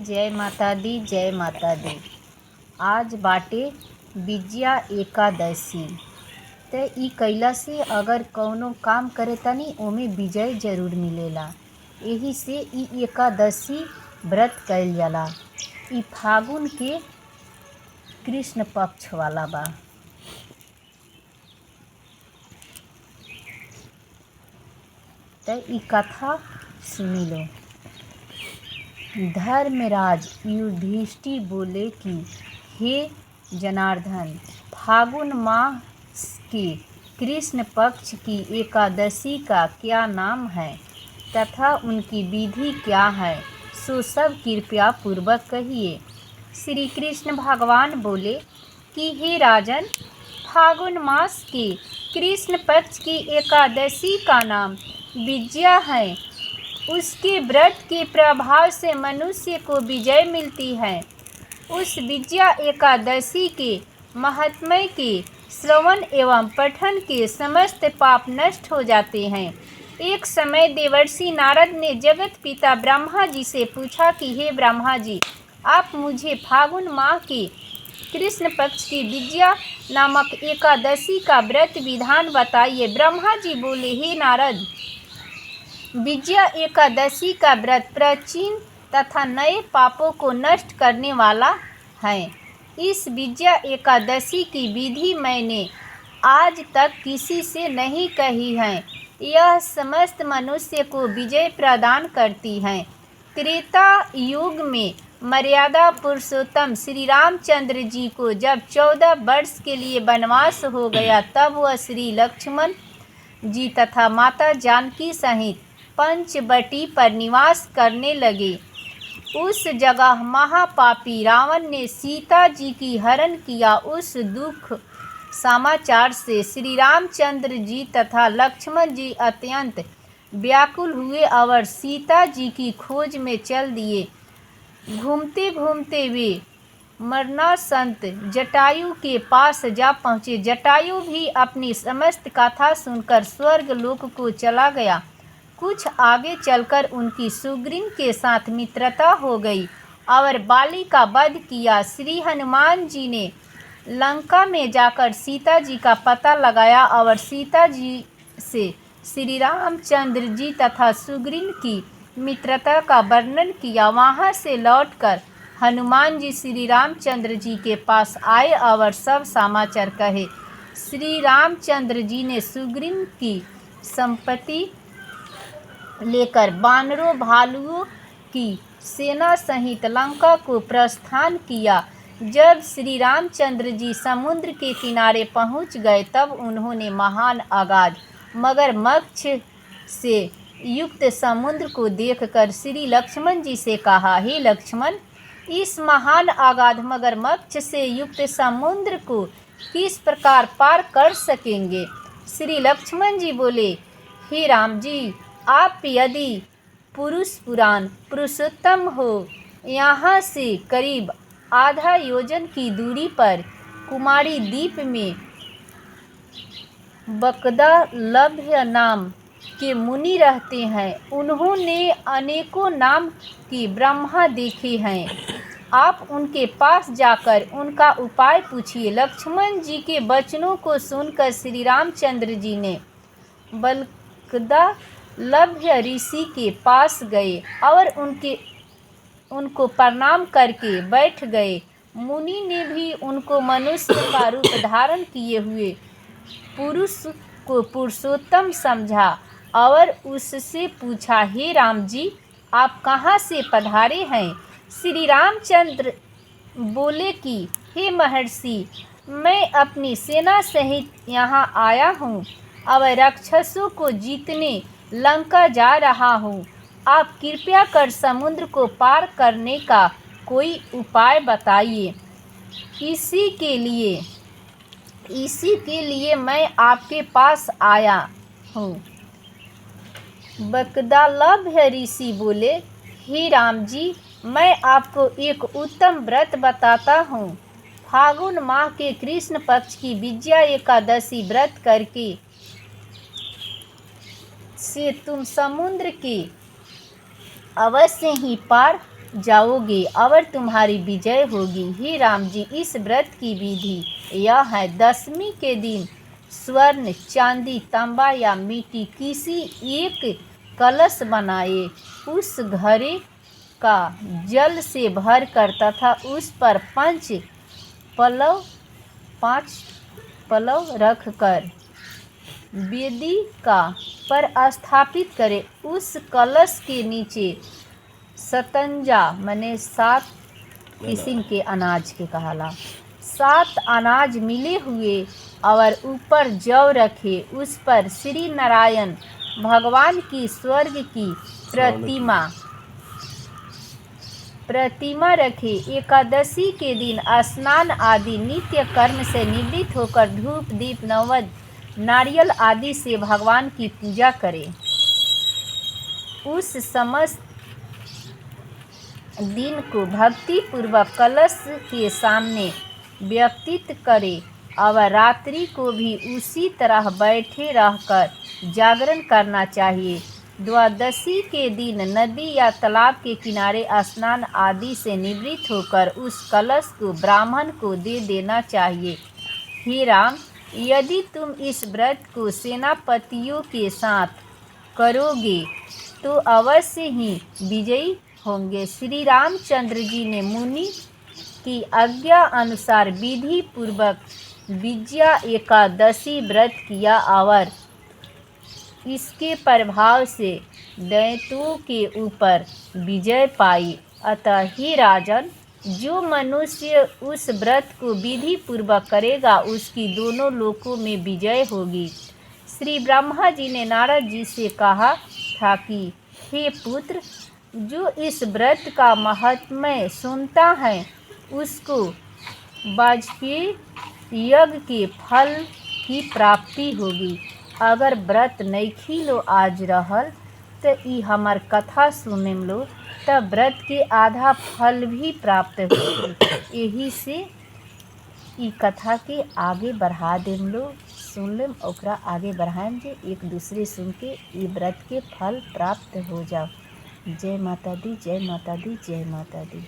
जय माता दी जय माता दी। आज बाटे विजया एकादशी। त ई कइला से अगर कौनो काम करे तनी ओमे विजय जरूर मिलेला। एही से ई एकादशी व्रत कइल जाला। ई फागुन के कृष्ण पक्ष वाला बा। त ई कथा सुनी लो। धर्मराज युधिष्ठिर बोले कि हे जनार्दन, फागुन मास के कृष्ण पक्ष की एकादशी का क्या नाम है तथा उनकी विधि क्या है, सो सब कृपया पूर्वक कहिए। श्री कृष्ण भगवान बोले कि हे राजन, फागुन मास के कृष्ण पक्ष की एकादशी का नाम विजया है। उसके व्रत के प्रभाव से मनुष्य को विजय मिलती है। उस विजया एकादशी के महात्म्य के श्रवण एवं पठन के समस्त पाप नष्ट हो जाते हैं। एक समय देवर्षि नारद ने जगत पिता ब्रह्मा जी से पूछा कि हे ब्रह्मा जी, आप मुझे फागुन माह के कृष्ण पक्ष की विजया नामक एकादशी का व्रत विधान बताइए। ब्रह्मा जी बोले, हे नारद, विजया एकादशी का व्रत प्राचीन तथा नए पापों को नष्ट करने वाला है। इस विजया एकादशी की विधि मैंने आज तक किसी से नहीं कही है। यह समस्त मनुष्य को विजय प्रदान करती है। त्रेता युग में मर्यादा पुरुषोत्तम श्री रामचंद्र जी को जब 14 वर्ष के लिए वनवास हो गया, तब वह श्री लक्ष्मण जी तथा माता जानकी सहित पंचवटी पर निवास करने लगे। उस जगह महापापी रावण ने सीता जी की हरण किया। उस दुख समाचार से श्री रामचंद्र जी तथा लक्ष्मण जी अत्यंत व्याकुल हुए और सीता जी की खोज में चल दिए। घूमते घूमते वे मरणासंत जटायु के पास जा पहुँचे। जटायु भी अपनी समस्त कथा सुनकर स्वर्ग लोक को चला गया। कुछ आगे चलकर उनकी सुग्रीव के साथ मित्रता हो गई और बाली का वध किया। श्री हनुमान जी ने लंका में जाकर सीता जी का पता लगाया और सीता जी से श्री रामचंद्र जी तथा सुग्रीव की मित्रता का वर्णन किया। वहां से लौटकर हनुमान जी श्री रामचंद्र जी के पास आए और सब समाचार कहे। श्री रामचंद्र जी ने सुग्रीव की संपत्ति लेकर बानरों भालुओं की सेना सहित लंका को प्रस्थान किया। जब श्री रामचंद्र जी समुद्र के किनारे पहुंच गए, तब उन्होंने महान अगाध मगरमच्छ से युक्त समुद्र को देखकर श्री लक्ष्मण जी से कहा, हे लक्ष्मण, इस महान अगाध मगरमच्छ से युक्त समुद्र को किस प्रकार पार कर सकेंगे। श्री लक्ष्मण जी बोले, हे राम जी, आप यदि पुरुषोत्तम हो, यहाँ से करीब आधा योजन की दूरी पर कुमारी द्वीप में बकदालभ्य नाम के मुनि रहते हैं। उन्होंने अनेकों नाम के ब्रह्मा देखे हैं। आप उनके पास जाकर उनका उपाय पूछिए। लक्ष्मण जी के वचनों को सुनकर श्री रामचंद्र जी ने बकदालभ्य ऋषि के पास गए और उनको प्रणाम करके बैठ गए। मुनि ने भी उनको मनुष्य का रूप धारण किए हुए पुरुष को पुरुषोत्तम समझा और उससे पूछा, हे राम जी, आप कहाँ से पधारे हैं। श्री रामचंद्र बोले कि हे महर्षि, मैं अपनी सेना सहित यहाँ आया हूँ और राक्षसों को जीतने लंका जा रहा हूँ। आप कृपया कर समुद्र को पार करने का कोई उपाय बताइए। इसी के लिए मैं आपके पास आया हूँ। बकदालभ्य ऋषि बोले, हे राम जी, मैं आपको एक उत्तम व्रत बताता हूँ। फागुन माह के कृष्ण पक्ष की विजया एकादशी व्रत करके से तुम समुद्र के अवश्य ही पार जाओगे और तुम्हारी विजय होगी। हे राम जी, इस व्रत की विधि यह है, दशमी के दिन स्वर्ण, चांदी, तांबा या मिट्टी किसी एक कलश बनाए, उस घड़े का जल से भर कर तथा उस पर पांच पलव रख कर वेदी का पर स्थापित करें। उस कलश के नीचे सतंजा मने 7 किस्म के अनाज के कहाला, 7 अनाज मिले हुए और ऊपर जौ रखे, उस पर श्री नारायण भगवान की स्वर्ग की प्रतिमा रखे। एकादशी के दिन स्नान आदि नित्य कर्म से निवृत्त होकर धूप दीप नैवेद्य नारियल आदि से भगवान की पूजा करें। उस समस्त दिन को भक्ति पूर्वक कलश के सामने व्यतीत करें और रात्रि को भी उसी तरह बैठे रहकर जागरण करना चाहिए। द्वादशी के दिन नदी या तालाब के किनारे स्नान आदि से निवृत्त होकर उस कलश को ब्राह्मण को दे देना चाहिए। हे राम, यदि तुम इस व्रत को सेनापतियों के साथ करोगे तो अवश्य ही विजयी होंगे। श्री रामचंद्र जी ने मुनि की आज्ञा अनुसार विधि पूर्वक विजया एकादशी व्रत किया और इसके प्रभाव से दैत्यों के ऊपर विजय पाई। अतः हे राजन, जो मनुष्य उस व्रत को विधि पूर्वक करेगा उसकी दोनों लोकों में विजय होगी। श्री ब्रह्मा जी ने नारद जी से कहा था कि हे पुत्र, जो इस व्रत का महात्म्य सुनता है उसको वाजपेयी यज्ञ के फल की प्राप्ति होगी। अगर व्रत नहीं लो आज रहल तो ई हमार कथा सुने लो तब व्रत के आधा फल भी प्राप्त होगी। यही से ई कथा के आगे बढ़ा देम लो, सुन लेम ओकरा आगे बढ़ाएम जे एक दूसरे सुन के ई व्रत के फल प्राप्त हो जाओ। जय माता दी, जय माता दी, जय माता दी।